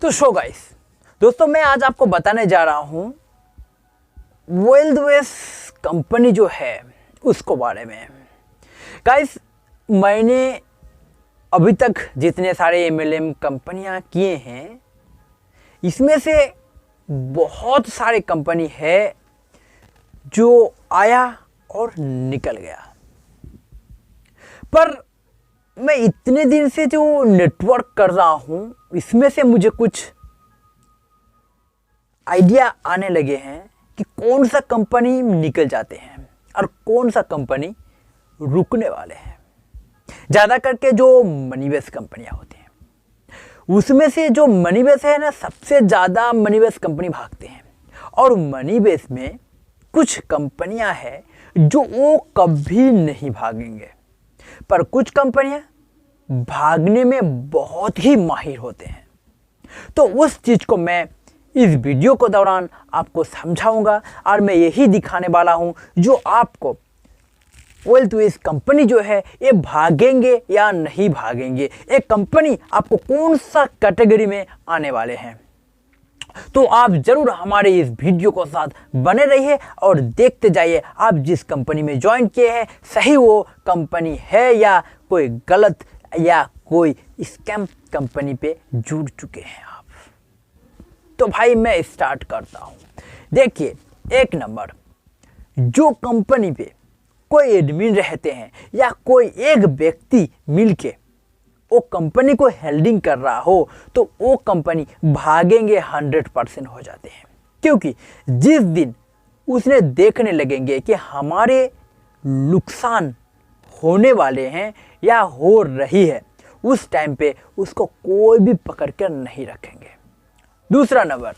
तो show guys, दोस्तों मैं आज आपको बताने जा रहा हूं वेल्थवेस कंपनी जो है उसको बारे में। गाइस, मैंने अभी तक जितने सारे एमएलएम कंपनियां किए हैं इसमें से बहुत सारे कंपनी है जो आया और निकल गया, पर मैं इतने दिन से जो नेटवर्क कर रहा हूं इसमें से मुझे कुछ आइडिया आने लगे हैं कि कौन सा कंपनी निकल जाते हैं और कौन सा कंपनी रुकने वाले हैं। ज़्यादा करके जो मनी बेस कंपनियां होती हैं उसमें से जो मनी बेस है ना, सबसे ज़्यादा मनी बेस कंपनी भागते हैं। और मनी बेस में कुछ कंपनियां हैं जो वो कभी नहीं भागेंगे, पर कुछ कंपनियां भागने में बहुत ही माहिर होते हैं। तो उस चीज़ को मैं इस वीडियो को दौरान आपको समझाऊंगा और मैं यही दिखाने वाला हूं जो आपको वेल्थवेस कंपनी जो है ये भागेंगे या नहीं भागेंगे, एक कंपनी आपको कौन सा कैटेगरी में आने वाले हैं। तो आप जरूर हमारे इस वीडियो को साथ बने रहिए और देखते जाइए आप जिस कंपनी में ज्वाइन किए हैं सही वो कंपनी है या कोई गलत या कोई स्कैम कंपनी पे जुड़ चुके हैं आप। तो भाई मैं स्टार्ट करता हूं। देखिए, एक नंबर, जो कंपनी पे कोई एडमिन रहते हैं या कोई एक व्यक्ति मिलके वो कंपनी को हेल्डिंग कर रहा हो तो वो कंपनी भागेंगे 100% हो जाते हैं, क्योंकि जिस दिन उसने देखने लगेंगे कि हमारे नुकसान होने वाले हैं या हो रही है, उस टाइम पे उसको कोई भी पकड़ कर नहीं रखेंगे। दूसरा नंबर,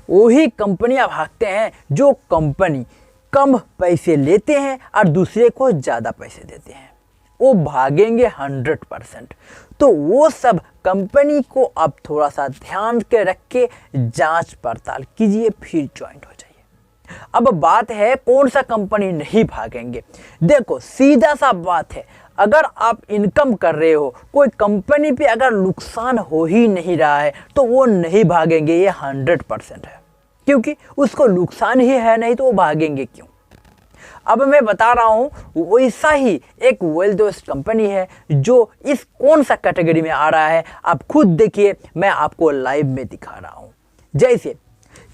वही कंपनियां भागते हैं जो कंपनी कम पैसे लेते हैं और दूसरे को ज़्यादा पैसे देते हैं, वो भागेंगे 100%। तो वो सब कंपनी को अब थोड़ा सा ध्यान के रख के जांच पड़ताल कीजिए, फिर ज्वाइन हो जाइए। अब बात है कौन सा कंपनी नहीं भागेंगे। देखो, सीधा सा बात है, अगर आप इनकम कर रहे हो, कोई कंपनी पे अगर नुकसान हो ही नहीं रहा है तो वो नहीं भागेंगे, ये 100% है, क्योंकि उसको नुकसान ही है नहीं तो वो भागेंगे क्यों। अब मैं बता रहा हूं वैसा ही एक वेल्थवेस कंपनी है जो इस कौन सा कैटेगरी में आ रहा है, आप खुद देखिए, मैं आपको लाइव में दिखा रहा हूं। जैसे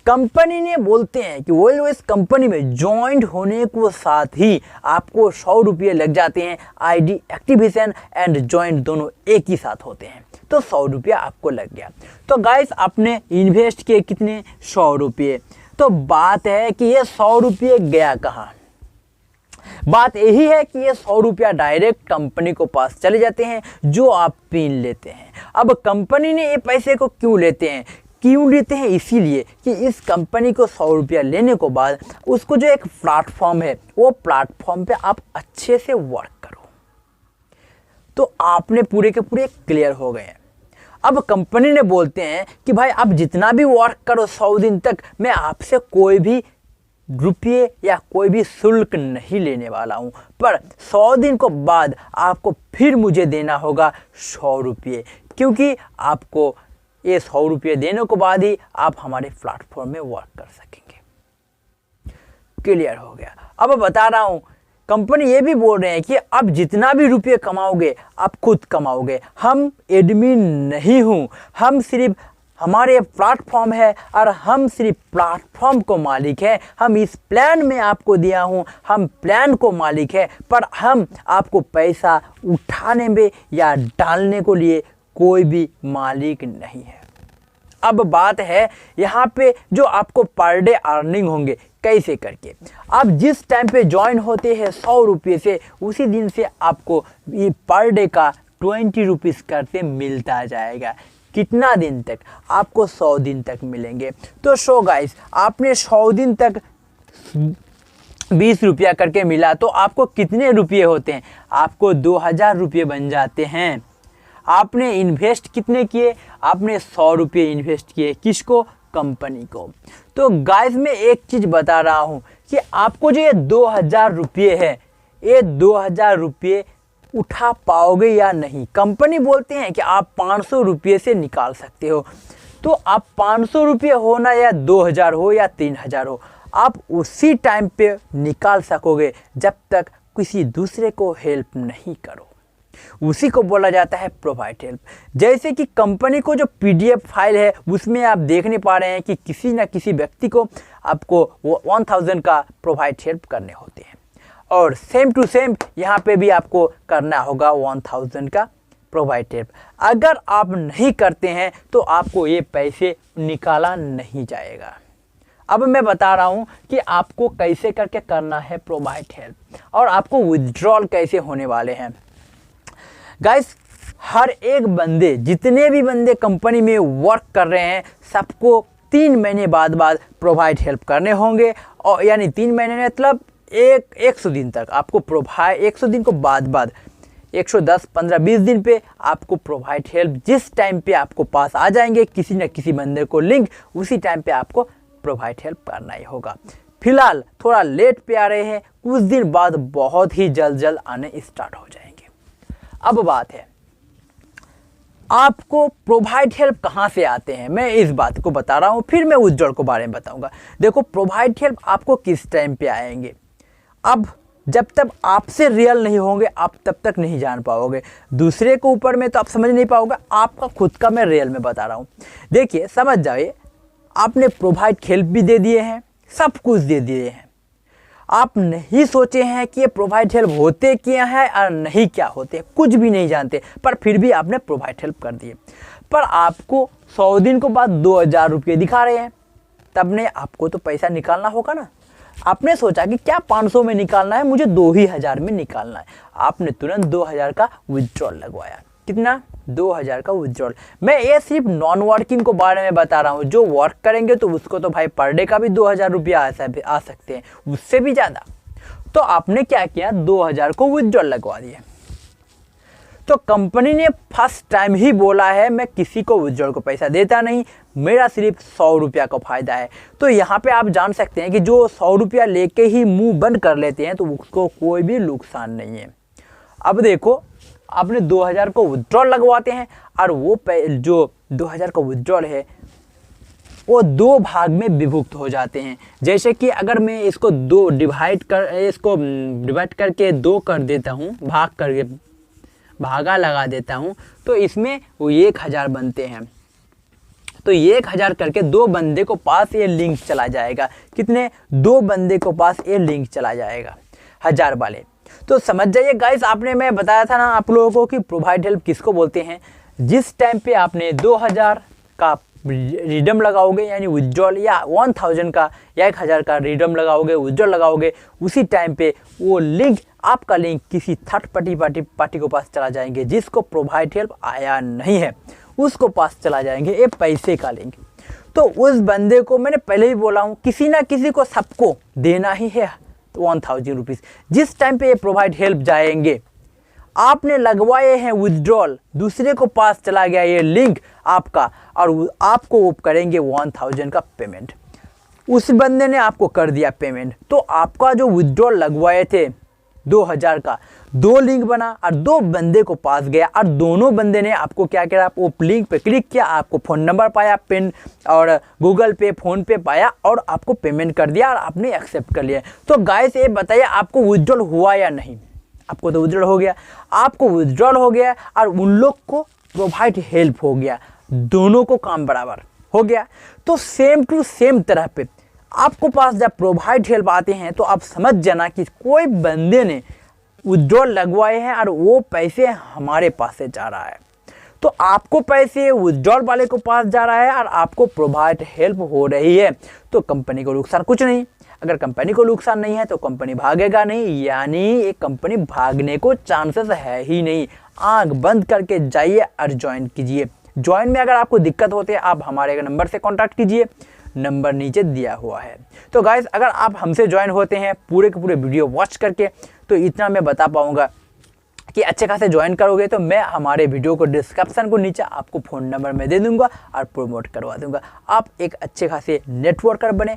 कंपनी ने बोलते हैं कि वेल्थवेस कंपनी में ज्वाइंट होने को साथ ही आपको 100 रुपये लग जाते हैं। आईडी एक्टिवेशन एंड ज्वाइंट दोनों एक ही साथ होते हैं, तो 100 रुपया आपको लग गया। तो गाइस, आपने इन्वेस्ट किए कितने? 100 रुपये। तो बात है कि ये 100 रुपये गया कहाँ? बात यही है कि ये 100 रुपया डायरेक्ट कंपनी को पास चले जाते हैं जो आप पिन लेते हैं। अब कंपनी ने ये पैसे को क्यों लेते हैं? इसीलिए कि इस कंपनी को 100 रुपया लेने के बाद उसको जो एक प्लेटफॉर्म है वो प्लेटफॉर्म पे आप अच्छे से वर्क करो, तो आपने पूरे के पूरे क्लियर हो गए हैं। अब कंपनी ने बोलते हैं कि भाई आप जितना भी वर्क करो 100 दिन तक, मैं आपसे कोई भी रुपये या कोई भी शुल्क नहीं लेने वाला हूं, पर 100 दिन को बाद आपको फिर मुझे देना होगा 100 रुपये, क्योंकि आपको ये 100 रुपये देने के बाद ही आप हमारे प्लेटफॉर्म में वर्क कर सकेंगे। क्लियर हो गया। अब बता रहा हूं, कंपनी ये भी बोल रहे हैं कि आप जितना भी रुपये कमाओगे आप खुद कमाओगे, हम एडमिन नहीं हूं, हम सिर्फ हमारे प्लेटफॉर्म है और हम सिर्फ प्लेटफॉर्म को मालिक है। हम इस प्लान में आपको दिया हूं, हम प्लान को मालिक है, पर हम आपको पैसा उठाने में या डालने को लिए कोई भी मालिक नहीं है। अब बात है यहाँ पे जो आपको पर डे अर्निंग होंगे कैसे करके। आप जिस टाइम पे ज्वाइन होते हैं 100 रुपये से, उसी दिन से आपको ये पर डे का 20 रुपीज़ करते मिलता जाएगा। कितना दिन तक? आपको 100 दिन तक मिलेंगे। तो शो गाइस, आपने 100 दिन तक 20 रुपया करके मिला तो आपको कितने रुपये होते हैं? आपको 2000 रुपये बन जाते हैं। आपने इन्वेस्ट कितने किए? आपने 100 रुपये इन्वेस्ट किए। किसको? कंपनी को। तो गाइस, मैं एक चीज़ बता रहा हूँ कि आपको जो ये 2000 रुपये है, ये 2000 रुपये उठा पाओगे या नहीं। कंपनी बोलते हैं कि आप 500 रुपये से निकाल सकते हो, तो आप 500 रुपये हो ना या 2000 हो या 3000 हो, आप उसी टाइम पे निकाल सकोगे जब तक किसी दूसरे को हेल्प नहीं करो। उसी को बोला जाता है प्रोवाइड हेल्प। जैसे कि कंपनी को जो पीडीएफ फाइल है उसमें आप देख नहीं पा रहे हैं कि किसी न किसी व्यक्ति को आपको 1000 का प्रोवाइड हेल्प करने होते हैं, और सेम टू सेम यहाँ पे भी आपको करना होगा 1000 का प्रोवाइड हेल्प। अगर आप नहीं करते हैं तो आपको ये पैसे निकाला नहीं जाएगा। अब मैं बता रहा हूँ कि आपको कैसे करके करना है प्रोवाइड हेल्प और आपको विथड्रॉल कैसे होने वाले हैं। गाइस, हर एक बंदे, जितने भी बंदे कंपनी में वर्क कर रहे हैं, सबको 3 महीने बाद प्रोवाइड हेल्प करने होंगे, और यानी 3 महीने मतलब 100 दिन तक आपको प्रोवाइड, 100 दिन को बाद 110, 15, 20 दिन पे आपको प्रोवाइड हेल्प जिस टाइम पे आपको पास आ जाएंगे किसी न किसी बंदे को लिंक, उसी टाइम पे आपको प्रोवाइड हेल्प करना ही होगा। फिलहाल थोड़ा लेट पे आ रहे हैं, कुछ दिन बाद बहुत ही जल्द आने स्टार्ट हो जाएंगे। अब बात है, आपको प्रोवाइड हेल्प कहाँ से आते हैं, मैं इस बात को बता रहा हूँ, फिर मैं विथड्रॉल के बारे में बताऊंगा। देखो, प्रोवाइड हेल्प आपको किस टाइम पे आएंगे, अब जब तक आपसे रियल नहीं होंगे आप तब तक नहीं जान पाओगे। दूसरे के ऊपर में तो आप समझ नहीं पाओगे, आपका खुद का मैं रियल में बता रहा हूँ। देखिए, समझ जाइए, आपने प्रोवाइड हेल्प भी दे दिए हैं, सब कुछ दे दिए हैं, आप नहीं सोचे हैं कि ये प्रोवाइड हेल्प होते क्या है और नहीं क्या होते, कुछ भी नहीं जानते, पर फिर भी आपने प्रोवाइड हेल्प कर दिए। पर आपको 100 दिन के बाद 2000 रुपये दिखा रहे हैं, तब ने आपको तो पैसा निकालना होगा ना। आपने सोचा कि क्या 500 में निकालना है, मुझे 2000 में निकालना है, आपने तुरंत 2000 का विथड्रॉल लगवाया। कितना? 2000 का विथड्रॉल। मैं ये सिर्फ नॉन वर्किंग को बारे में बता रहा हूँ, जो वर्क करेंगे तो उसको तो भाई पर डे का भी 2000 रुपया आ सकते हैं, उससे भी ज़्यादा। तो आपने क्या किया, 2000 को विथड्रॉल लगवा दिया। तो कंपनी ने फर्स्ट टाइम ही बोला है मैं किसी को विथड्रॉल को पैसा देता नहीं, मेरा सिर्फ 100 रुपया का फ़ायदा है। तो यहाँ पे आप जान सकते हैं कि जो 100 रुपया लेके ही मुंह बंद कर लेते हैं तो उसको कोई भी नुकसान नहीं है। अब देखो, आपने 2000 को विथड्रॉल लगवाते हैं और वो जो 2000 का विथड्रॉल है वो 2 भाग में विभक्त हो जाते हैं। जैसे कि अगर मैं इसको डिवाइड करके 2 कर देता हूँ, भाग करके भागा लगा देता हूँ, तो इसमें वो 1000 बनते हैं। तो 1000 करके 2 बंदे को पास ये लिंक चला जाएगा। कितने? 2 बंदे को पास ये लिंक चला जाएगा 1000 वाले। तो समझ जाइए गाइस, आपने मैं बताया था ना आप लोगों को कि प्रोवाइड हेल्प किसको बोलते हैं। जिस टाइम पे आपने 2000 का रिडम लगाओगे यानी विथड्रॉल, या 1000 का या 1000 का रिडम लगाओगे, विथड्रॉल लगाओगे, उसी टाइम पे वो लिंक, आपका लिंक किसी थर्ड पार्टी को पास चला जाएंगे जिसको प्रोवाइड हेल्प आया नहीं है, उसको पास चला जाएंगे ये पैसे का लिंक। तो उस बंदे को, मैंने पहले ही बोला हूँ, किसी ना किसी को सबको देना ही है 1000 रुपीज़। जिस टाइम पे ये प्रोवाइड हेल्प जाएंगे, आपने लगवाए हैं विथड्रॉल, दूसरे को पास चला गया ये लिंक आपका, और आपको वो करेंगे 1000 का पेमेंट। उस बंदे ने आपको कर दिया पेमेंट, तो आपका जो विथड्रॉल लगवाए थे 2000 का, 2 लिंक बना और 2 बंदे को पास गया, और दोनों बंदे ने आपको क्या किया, आप वो लिंक पे क्लिक किया, आपको फ़ोन नंबर पाया, पिन और गूगल पे, फ़ोन पे पाया, और आपको पेमेंट कर दिया और आपने एक्सेप्ट कर लिया। तो गाइस, ये बताइए आपको विथड्रॉल हुआ या नहीं? आपको तो विथड्रॉल हो गया, आपको विथड्रॉल हो गया और उन लोग को प्रोवाइड हेल्प हो गया, दोनों को काम बराबर हो गया। तो सेम टू सेम तरह पे आपको पास जब प्रोवाइड हेल्प आते हैं तो आप समझ जाना कि कोई बंदे ने विथड्रॉल लगवाए हैं और वो पैसे हमारे पास से जा रहा है। तो आपको पैसे विथड्रॉल वाले को पास जा रहा है और आपको प्रोवाइड हेल्प हो रही है, तो कंपनी को नुकसान कुछ नहीं। अगर कंपनी को नुकसान नहीं है तो कंपनी भागेगा नहीं, यानी एक कंपनी भागने को चांसेस है ही नहीं। आंख बंद करके जाइए और ज्वाइन कीजिए। ज्वाइन में अगर आपको दिक्कत होती है आप हमारे नंबर से कांटेक्ट कीजिए, नंबर नीचे दिया हुआ है। तो गाइस, अगर आप हमसे ज्वाइन होते हैं पूरे के पूरे वीडियो वॉच करके, तो इतना मैं बता पाऊंगा कि अच्छे खासे ज्वाइन करोगे तो मैं हमारे वीडियो को डिस्क्रिप्शन को नीचे आपको फ़ोन नंबर में दे दूंगा और प्रमोट करवा दूंगा। आप एक अच्छे खासे नेटवर्कर बने,